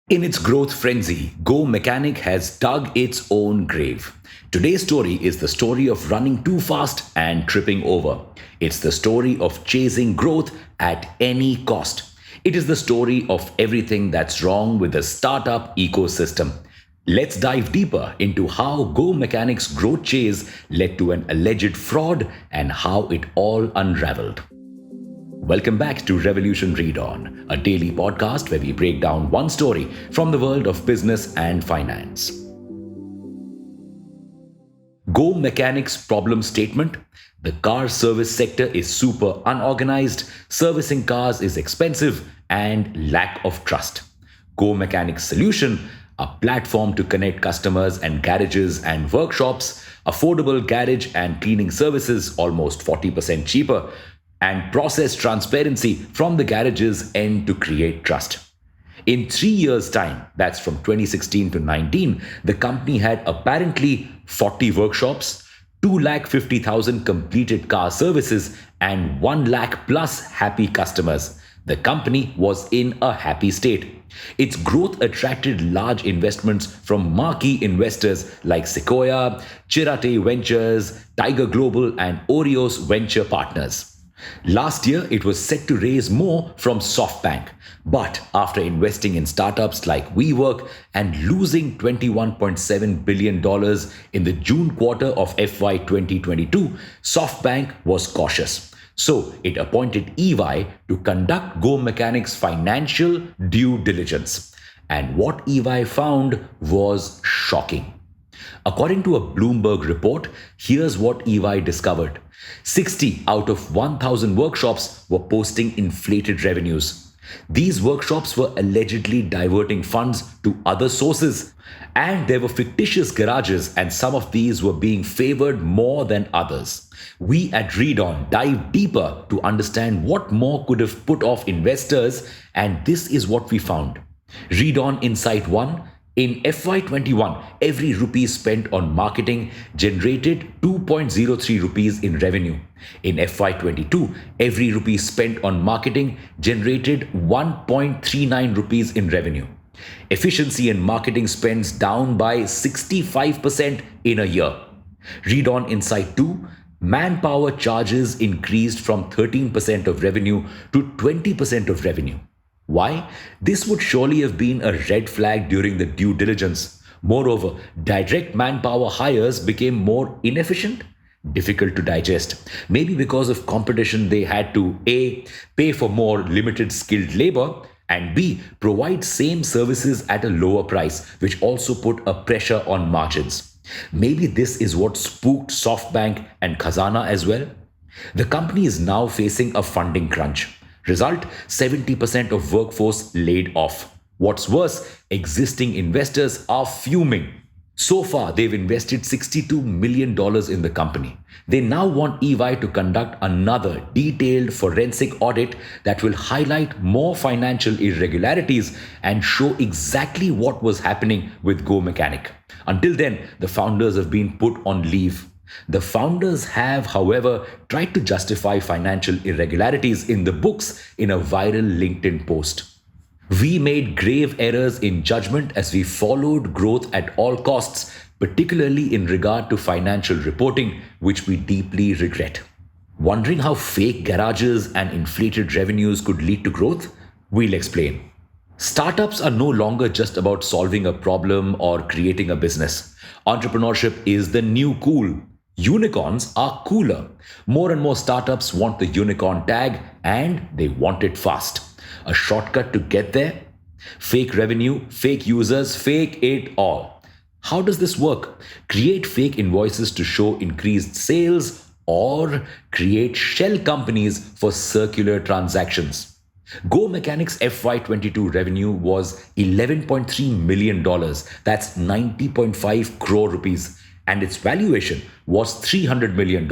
In its growth frenzy, GoMechanic has dug its own grave. Today's story is the story of running too fast and tripping over. It's the story of chasing growth at any cost. It is the story of everything that's wrong with the startup ecosystem. Let's dive deeper into how GoMechanic's growth chase led to an alleged fraud and how it all unraveled. Welcome back to Revolution Read On, a daily podcast where we break down one story from the world of business and finance. Go Mechanic's problem statement: the car service sector is super unorganized, servicing cars is expensive, and lack of trust. Go Mechanic's solution: a platform to connect customers and garages and workshops, affordable garage and cleaning services almost 40% cheaper, and process transparency from the garage's end to create trust. In 3 years' time, that's from 2016 to 19, the company had apparently 40 workshops, 250,000 completed car services, and 1 lakh plus happy customers. The company was in a happy state. Its growth attracted large investments from marquee investors like Sequoia, Chirate Ventures, Tiger Global, and Oreos Venture Partners. Last year, it was set to raise more from SoftBank, but after investing in startups like WeWork and losing $21.7 billion in the June quarter of FY 2022, SoftBank was cautious. So it appointed EY to conduct GoMechanic's financial due diligence. And what EY found was shocking. According to a Bloomberg report, here's what EY discovered: 60 out of 1,000 workshops were posting inflated revenues. These workshops were allegedly diverting funds to other sources, and there were fictitious garages, and some of these were being favored more than others. We at ReadOn dive deeper to understand what more could have put off investors, and this is what we found. ReadOn Insight 1: in FY21, every rupee spent on marketing generated 2.03 rupees in revenue. In FY22, every rupee spent on marketing generated 1.39 rupees in revenue. Efficiency in marketing spends down by 65% in a year. Read on Insight 2: manpower charges increased from 13% of revenue to 20% of revenue. Why? This would surely have been a red flag during the due diligence. Moreover, direct manpower hires became more inefficient, difficult to digest. Maybe because of competition, they had to A, pay for more limited skilled labor, and B, provide same services at a lower price, which also put a pressure on margins. Maybe this is what spooked SoftBank and Khazana as well. The company is now facing a funding crunch. Result: 70% of workforce laid off. What's worse, existing investors are fuming. So far, they've invested $62 million in the company. They now want EY to conduct another detailed forensic audit that will highlight more financial irregularities and show exactly what was happening with GoMechanic. Until then, the founders have been put on leave. The founders have, however, tried to justify financial irregularities in the books in a viral LinkedIn post. We made grave errors in judgment as we followed growth at all costs, particularly in regard to financial reporting, which we deeply regret. Wondering how fake garages and inflated revenues could lead to growth? We'll explain. Startups are no longer just about solving a problem or creating a business. Entrepreneurship is the new cool. Unicorns are cooler. More and more startups want the unicorn tag, and they want it fast. A shortcut to get there? Fake revenue, fake users, fake it all. How does this work? Create fake invoices to show increased sales, or create shell companies for circular transactions. GoMechanic's FY22 revenue was $11.3 million. That's 90.5 crore rupees. And its valuation was $300 million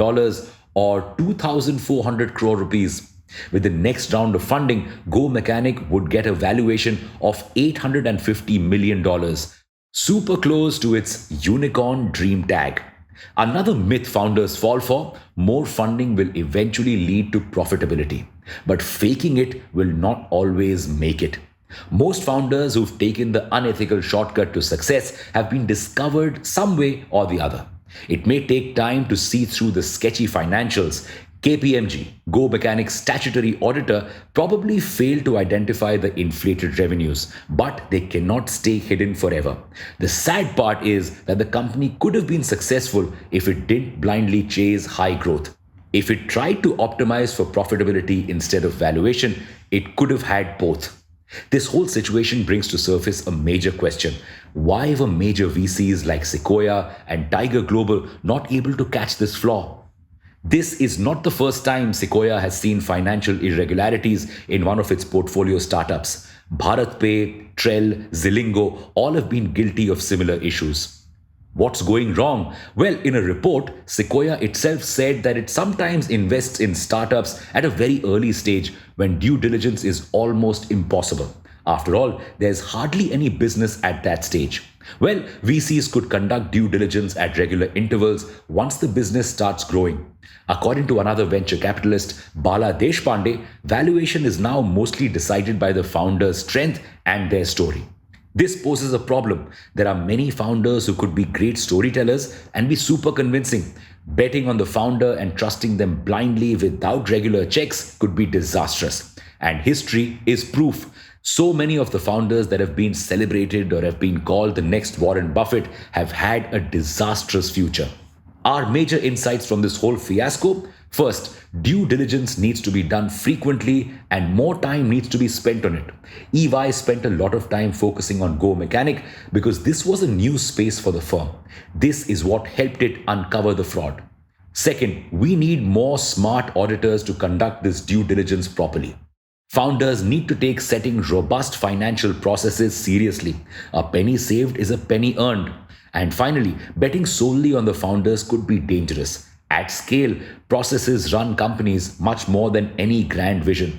or 2,400 crore rupees. With the next round of funding, GoMechanic would get a valuation of $850 million, super close to its unicorn dream tag. Another myth founders fall for: more funding will eventually lead to profitability. But faking it will not always make it. Most founders who've taken the unethical shortcut to success have been discovered some way or the other. It may take time to see through the sketchy financials. KPMG, GoMechanic's statutory auditor, probably failed to identify the inflated revenues, but they cannot stay hidden forever. The sad part is that the company could have been successful if it didn't blindly chase high growth. If it tried to optimize for profitability instead of valuation, it could have had both. This whole situation brings to surface a major question. Why were major VCs like Sequoia and Tiger Global not able to catch this flaw? This is not the first time Sequoia has seen financial irregularities in one of its portfolio startups. BharatPay, Trell, Zilingo all have been guilty of similar issues. What's going wrong? Well, in a report, Sequoia itself said that it sometimes invests in startups at a very early stage when due diligence is almost impossible. After all, there's hardly any business at that stage. Well, VCs could conduct due diligence at regular intervals once the business starts growing. According to another venture capitalist, Bala Deshpande, valuation is now mostly decided by the founder's strength and their story. This poses a problem. There are many founders who could be great storytellers and be super convincing. Betting on the founder and trusting them blindly without regular checks could be disastrous. And history is proof. So many of the founders that have been celebrated or have been called the next Warren Buffett have had a disastrous future. Our major insights from this whole fiasco: first, due diligence needs to be done frequently and more time needs to be spent on it. EY spent a lot of time focusing on GoMechanic because this was a new space for the firm. This is what helped it uncover the fraud. Second, we need more smart auditors to conduct this due diligence properly. Founders need to take setting robust financial processes seriously. A penny saved is a penny earned. And finally, betting solely on the founders could be dangerous. At scale, processes run companies much more than any grand vision.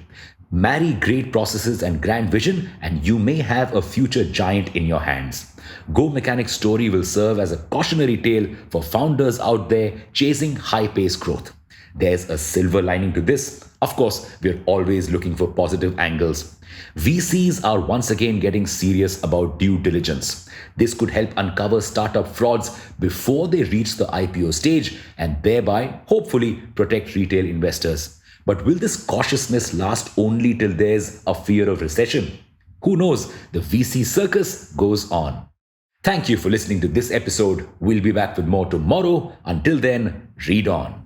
Marry great processes and grand vision, and you may have a future giant in your hands. GoMechanic's story will serve as a cautionary tale for founders out there chasing high-paced growth. There's a silver lining to this. Of course, we're always looking for positive angles. VCs are once again getting serious about due diligence. This could help uncover startup frauds before they reach the IPO stage and thereby, hopefully, protect retail investors. But will this cautiousness last only till there's a fear of recession? Who knows? The VC circus goes on. Thank you for listening to this episode. We'll be back with more tomorrow. Until then, read on.